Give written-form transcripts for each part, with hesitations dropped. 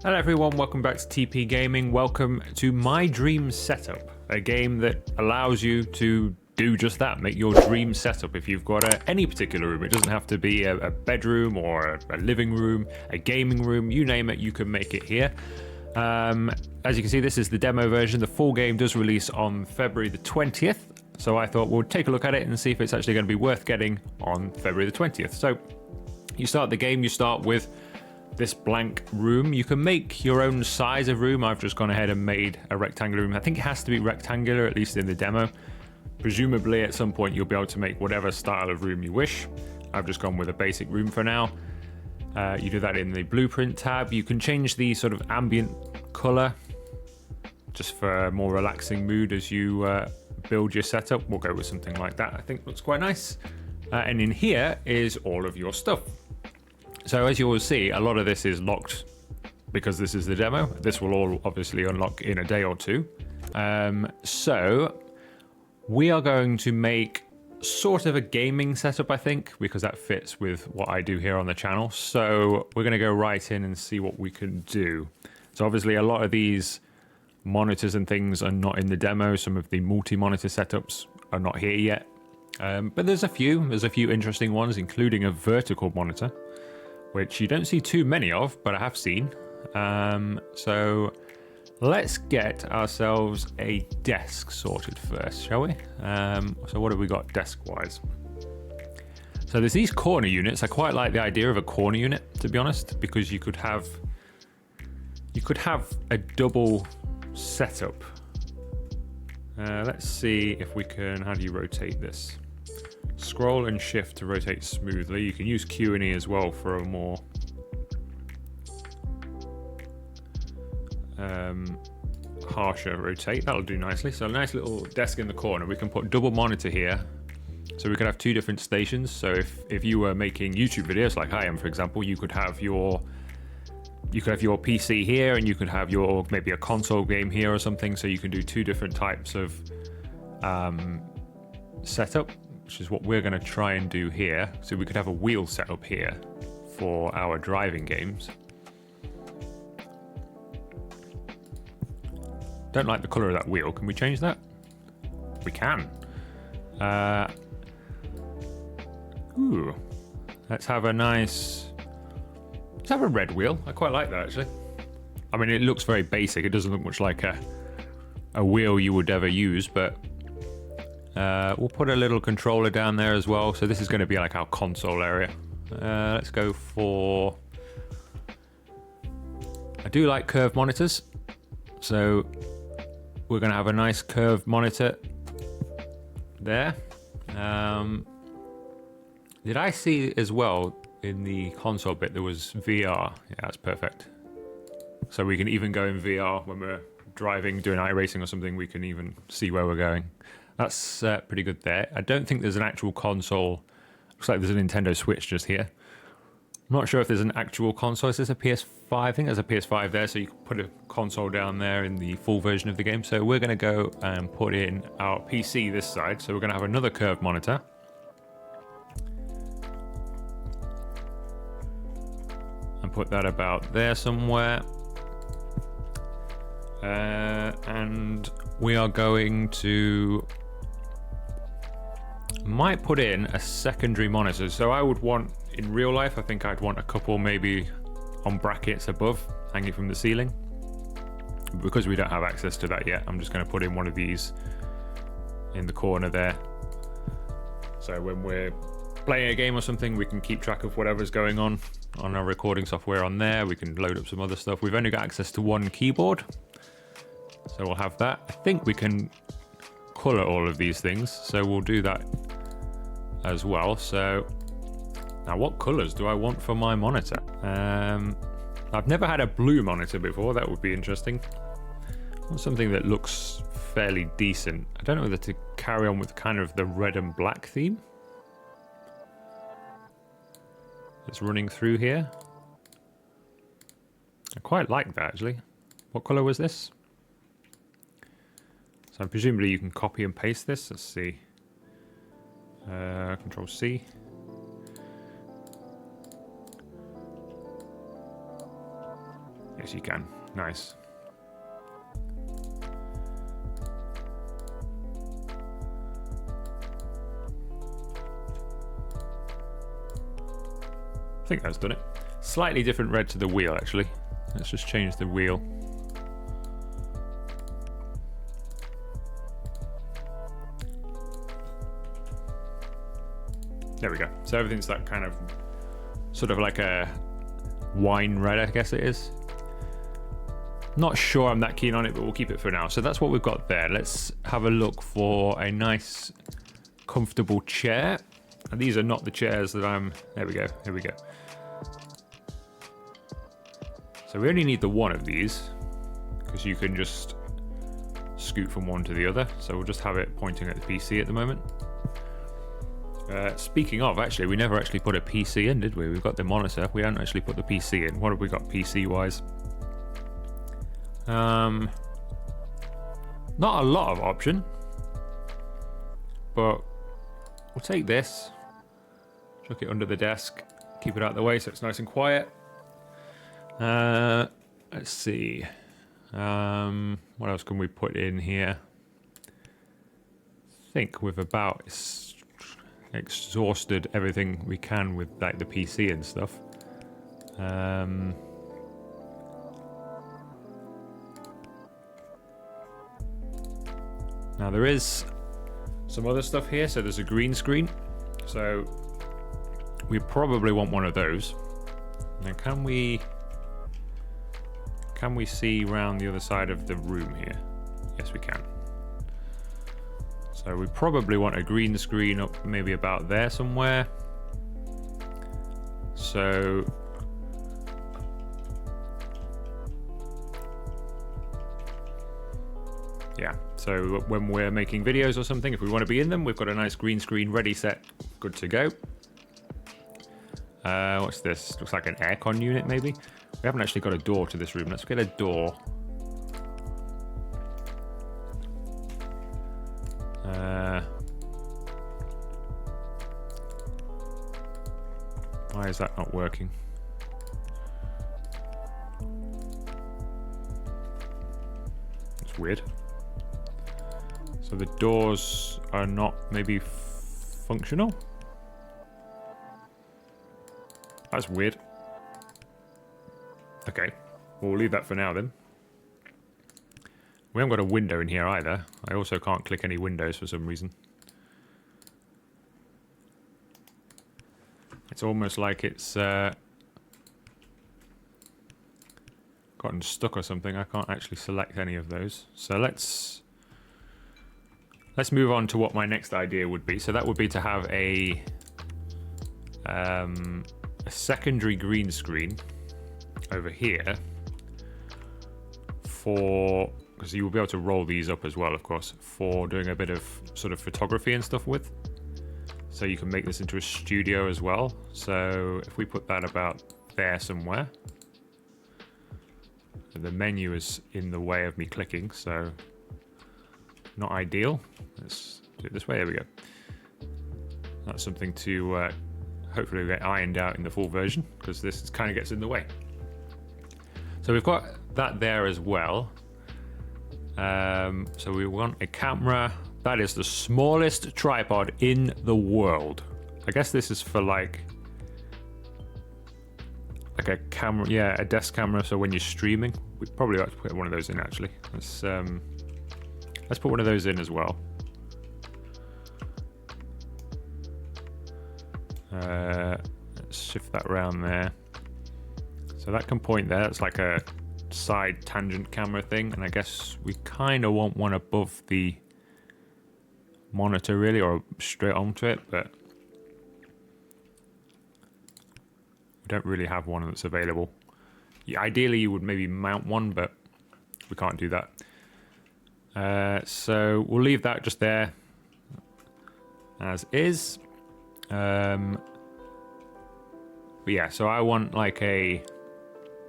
Hello everyone, welcome back to TP Gaming. Welcome to My Dream Setup, a game that allows you to do just that, make your dream setup. If you've got any particular room, it doesn't have to be a bedroom or a living room, a gaming room, you name it, you can make it here. As you can see, this is the demo version. The full game does release on February the 20th, so I thought we'll take a look at it and see if it's actually going to be worth getting on February the 20th. So you start the game, you start with this blank room. You can make your own size of room. I've just gone ahead and made a rectangular room. I think it has to be rectangular, at least in the demo. Presumably at some point you'll be able to make whatever style of room you wish. I've just gone with a basic room for now. You do that in the blueprint tab. You can change the sort of ambient color just for a more relaxing mood as you build your setup. We'll go with something like that. I think looks quite nice. And in here is all of your stuff. So as you will see, a lot of this is locked because this is the demo. This will all obviously unlock in a day or two. So we are going to make sort of a gaming setup, I think, because that fits with what I do here on the channel. So we're going to go right in and see what we can do. So obviously a lot of these monitors and things are not in the demo. Some of the multi-monitor setups are not here yet. But there's a few interesting ones, including a vertical monitor, which you don't see too many of, but I have seen. So let's get ourselves a desk sorted first, shall we? So what have we got desk-wise? So there's these corner units. I quite like the idea of a corner unit, to be honest, because you could have a double setup. Let's see if we can. How do you rotate this? Scroll and shift to rotate smoothly. You can use Q and E as well for a more harsher rotate. That'll do nicely. So a nice little desk in the corner. We can put double monitor here, so we could have two different stations. So if you were making YouTube videos like I am, for example, you could have your PC here, and you could have your maybe a console game here or something. So you can do two different types of setup, which is what we're going to try and do here. So we could have a wheel set up here for our driving games. Don't like the color of that wheel. Can we change that? We can. Ooh. Let's have a red wheel. I quite like that, actually. I mean, it looks very basic. It doesn't look much like a wheel you would ever use, but we'll put a little controller down there as well. So this is going to be like our console area. Let's go for... I do like curved monitors. So we're going to have a nice curved monitor there. Did I see as well in the console bit there was VR? Yeah, that's perfect. So we can even go in VR when we're driving, doing iRacing or something. We can even see where we're going. That's pretty good there. I don't think there's an actual console. Looks like there's a Nintendo Switch just here. I'm not sure if there's an actual console. Is this a PS5? I think there's a PS5 there, so you can put a console down there in the full version of the game. So we're going to go and put in our PC this side. So we're going to have another curved monitor. And put that about there somewhere. And we are going to... might put in a secondary monitor. So I would want, in real life, I think I'd want a couple maybe on brackets above, hanging from the ceiling. Because we don't have access to that yet, I'm just going to put in one of these in the corner there. So when we're playing a game or something, we can keep track of whatever's going on our recording software on there. We can load up some other stuff. We've only got access to one keyboard, so we'll have that. I think we can color all of these things, so we'll do that as well. So now what colors do I want for my monitor? I've never had a blue monitor before. That would be interesting. I want something that looks fairly decent. I don't know whether to carry on with kind of the red and black theme that's running through here. I quite like that, actually. What color was this? So presumably you can copy and paste this. Let's see. Control C. Yes, you can. Nice. I think that's done it. Slightly different red to the wheel, actually. Let's just change the wheel. There we go. So everything's that kind of, sort of like a wine red, I guess it is. Not sure I'm that keen on it, but we'll keep it for now. So that's what we've got there. Let's have a look for a nice, comfortable chair. And these are not the chairs that I'm... There we go. Here we go. So we only need the one of these, because you can just scoot from one to the other. So we'll just have it pointing at the PC at the moment. Speaking of, actually, we never actually put a PC in, did we? We've got the monitor. We haven't actually put the PC in. What have we got PC-wise? Not a lot of option, but we'll take this, chuck it under the desk, keep it out of the way so it's nice and quiet. Let's see. What else can we put in here? I think we've about exhausted everything we can with like the PC and stuff. Now there is some other stuff here. So there's a green screen. So we probably want one of those. Now can we see round the other side of the room here? Yes, we can. So we probably want a green screen up maybe about there somewhere. So yeah, so when we're making videos or something, if we want to be in them, we've got a nice green screen ready, set, good to go. What's this? Looks like an aircon unit maybe. We haven't actually got a door to this room. Let's get a door. Why is that not working? It's weird. So the doors are not maybe functional? That's weird. Okay, we'll leave that for now then. We haven't got a window in here either. I also can't click any windows for some reason. It's almost like it's gotten stuck or something. I can't actually select any of those. So let's move on to what my next idea would be. So that would be to have a secondary green screen over here for, because you will be able to roll these up as well, of course, for doing a bit of sort of photography and stuff with. So you can make this into a studio as well. So if we put that about there somewhere, the menu is in the way of me clicking, so not ideal. Let's do it this way. There we go. That's something to hopefully get ironed out in the full version, because this kind of gets in the way. So we've got that there as well. So we want a camera. That is the smallest tripod in the world. I guess this is for like a camera, yeah, a desk camera. So when you're streaming, we probably ought to put one of those in actually. Let's put one of those in as well. Let's shift that around there. So that can point there. It's like a side tangent camera thing, and I guess we kind of want one above the monitor really, or straight onto it, but we don't really have one that's available. Yeah, ideally you would maybe mount one, but we can't do that. So we'll leave that just there as is. But yeah, so I want like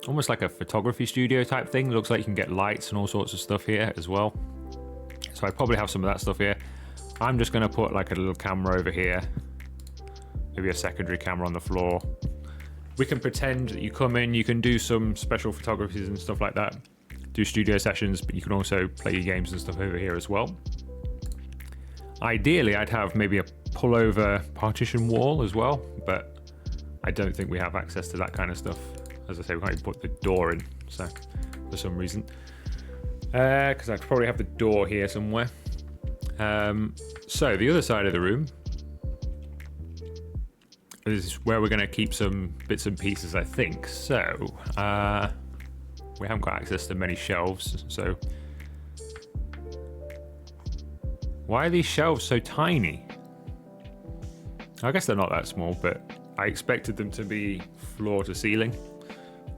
almost like a photography studio type thing. Looks like you can get lights and all sorts of stuff here as well. So I probably have some of that stuff here. I'm just going to put like a little camera over here, maybe a secondary camera on the floor, we can pretend that you come in, you can do some special photographies and stuff like that, do studio sessions, but you can also play your games and stuff over here as well. Ideally, I'd have maybe a pullover partition wall as well, but I don't think we have access to that kind of stuff. As I say, we can't even put the door in, so for some reason. Because I'd probably have the door here somewhere. So the other side of the room is where we're going to keep some bits and pieces, I think. So we haven't got access to many shelves, so why are these shelves so tiny? I guess they're not that small, but I expected them to be floor to ceiling,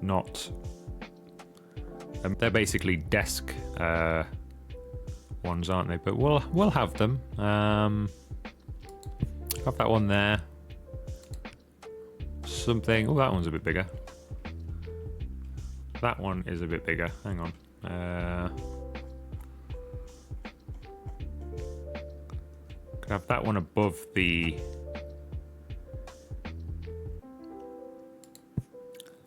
not. They're basically desk ones, aren't they? But we'll have them. Have that one there. Something. Oh, that one's a bit bigger. That one is a bit bigger. Hang on. Could have that one above the.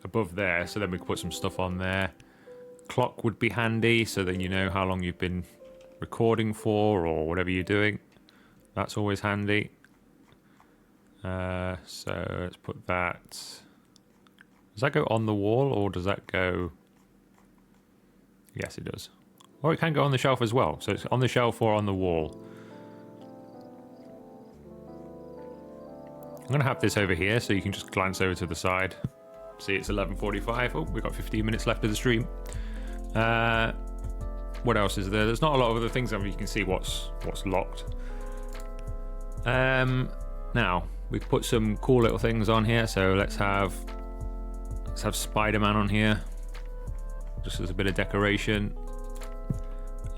Above there, so then we could put some stuff on there. Clock would be handy, so then you know how long you've been recording for or whatever you're doing. That's always handy. So let's put that. Does that go on the wall or does that go? Yes, it does. Or it can go on the shelf as well. So it's on the shelf or on the wall. I'm going to have this over here so you can just glance over to the side. See, it's 11:45. Oh, we've got 15 minutes left of the stream. What else is there? There's not a lot of other things. I mean, you can see what's locked. Now we can put some cool little things on here. So let's have Spider-Man on here, just as a bit of decoration.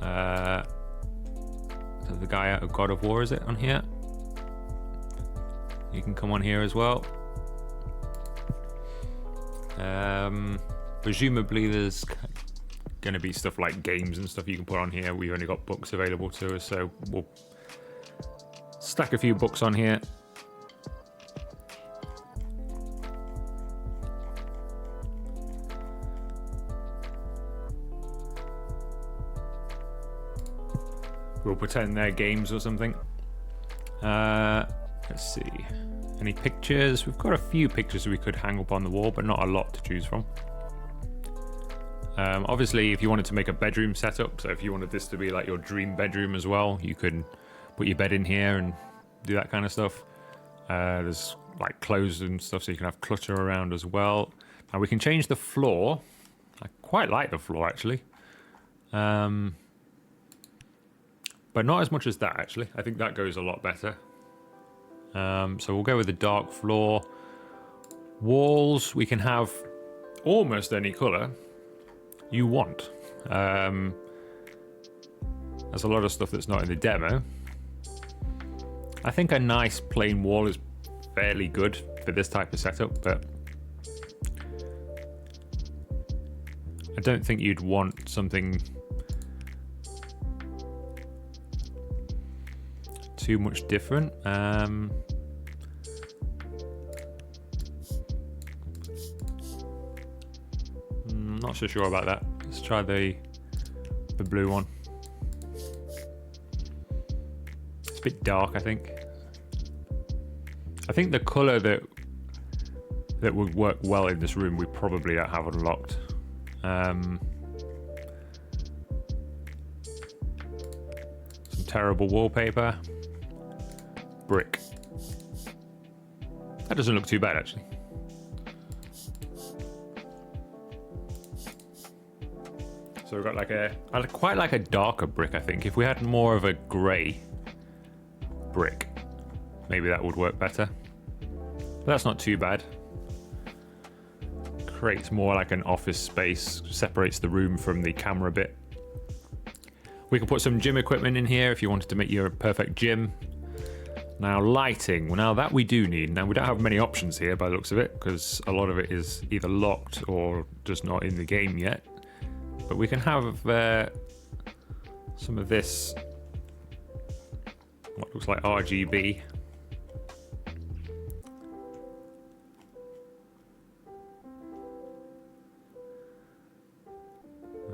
The guy out of God of War, is it on here? You can come on here as well. Presumably there's going to be stuff like games and stuff you can put on here. We've only got books available to us, so we'll stack a few books on here. We'll pretend they're games or something. Let's see. Any pictures? We've got a few pictures we could hang up on the wall, but not a lot to choose from. Obviously, if you wanted to make a bedroom setup, so if you wanted this to be like your dream bedroom as well, you could put your bed in here and do that kind of stuff. There's like clothes and stuff, so you can have clutter around as well. Now we can change the floor. I quite like the floor actually. But not as much as that actually. I think that goes a lot better. So we'll go with the dark floor. Walls, we can have almost any colour you want. There's a lot of stuff that's not in the demo. I think a nice plain wall is fairly good for this type of setup, but I don't think you'd want something too much different. Not so sure about that. Let's try the blue one. It's a bit dark, I think. I think the colour that would work well in this room we probably don't have unlocked. Some terrible wallpaper. Brick. That doesn't look too bad actually. So we've got like I quite like a darker brick, I think. If we had more of a grey brick, maybe that would work better. But that's not too bad. Creates more like an office space, separates the room from the camera bit. We can put some gym equipment in here if you wanted to make your perfect gym. Now lighting, well, now that we do need. Now we don't have many options here by the looks of it, because a lot of it is either locked or just not in the game yet. But we can have some of this, what looks like RGB.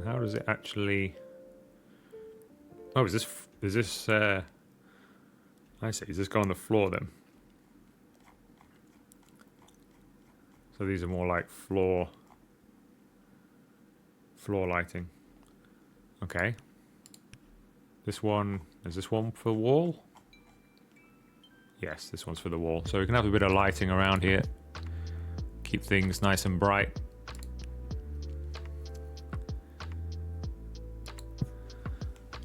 how does it actually... Oh, is this, I see, does this go on the floor then? So these are more like floor lighting. Okay. This one, is this one for the wall? Yes, this one's for the wall. So we can have a bit of lighting around here. Keep things nice and bright.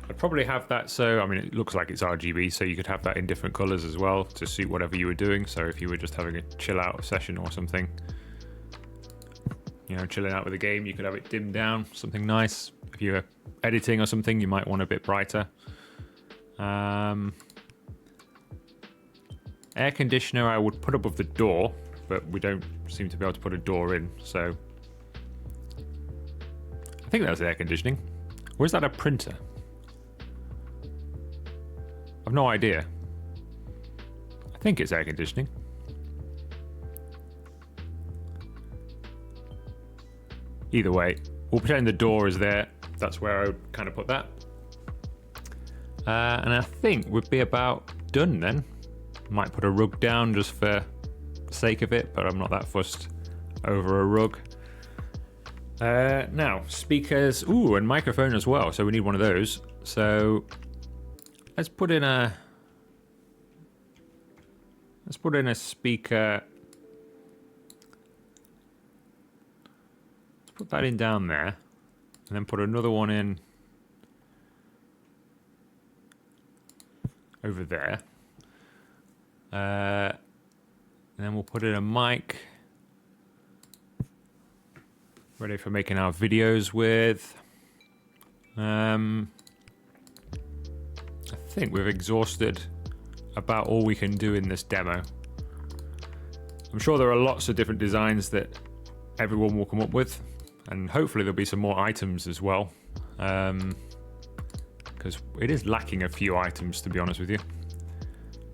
I'd probably have that, so, I mean, it looks like it's RGB, so you could have that in different colors as well to suit whatever you were doing. So if you were just having a chill out session or something, you know, chilling out with a game, you could have it dimmed down, something nice. If you're editing or something, you might want a bit brighter. Air conditioner I would put above the door, but we don't seem to be able to put a door in, so I think that's air conditioning. Or is that a printer? I've no idea. I think it's air conditioning. Either way, we'll pretend the door is there. That's where I would kind of put that. And I think we'd be about done then. Might put a rug down just for the sake of it, but I'm not that fussed over a rug. Now, speakers, ooh, and microphone as well, so we need one of those. So let's put in a speaker. Let's put that in down there, and then put another one in over there. And then we'll put in a mic ready for making our videos with. I think we've exhausted about all we can do in this demo. I'm sure there are lots of different designs that everyone will come up with, and hopefully there'll be some more items as well, because it is lacking a few items, to be honest with you.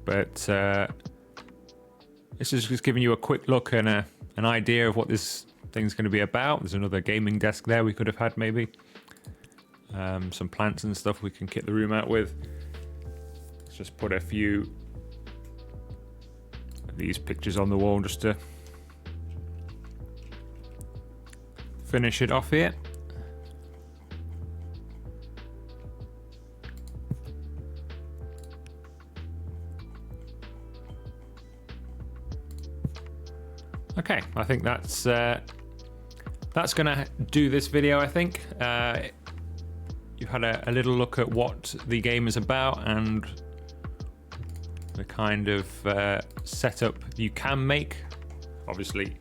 But this is just giving you a quick look and an idea of what this thing's going to be about. There's another gaming desk there we could have had, maybe. Some plants and stuff we can kit the room out with. Let's just put a few of these pictures on the wall just to finish it off here. Okay, I think that's gonna do this video. I think you've had a little look at what the game is about and the kind of setup you can make. Obviously,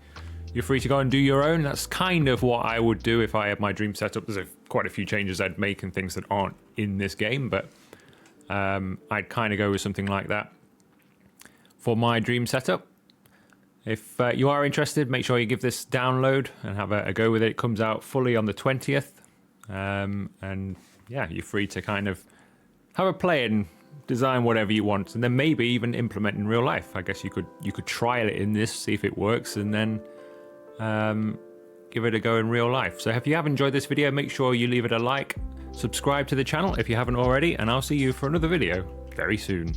you're free to go and do your own. That's kind of what I would do if I had my dream setup. There's quite a few changes I'd make and things that aren't in this game, but I'd kind of go with something like that for my dream setup. If you are interested, make sure you give this download and have a go with it. It comes out fully on the 20th. And yeah, you're free to kind of have a play and design whatever you want, and then maybe even implement in real life. I guess you could trial it in this, see if it works, and then give it a go in real life. So if you have enjoyed this video, make sure you leave it a like, subscribe to the channel if you haven't already, and I'll see you for another video very soon.